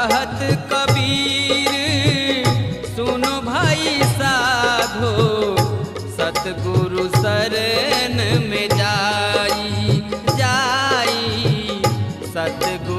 कहत कबीर सुनो भाई साधो, सतगुरु शरण में जाई जाई, सतगुरु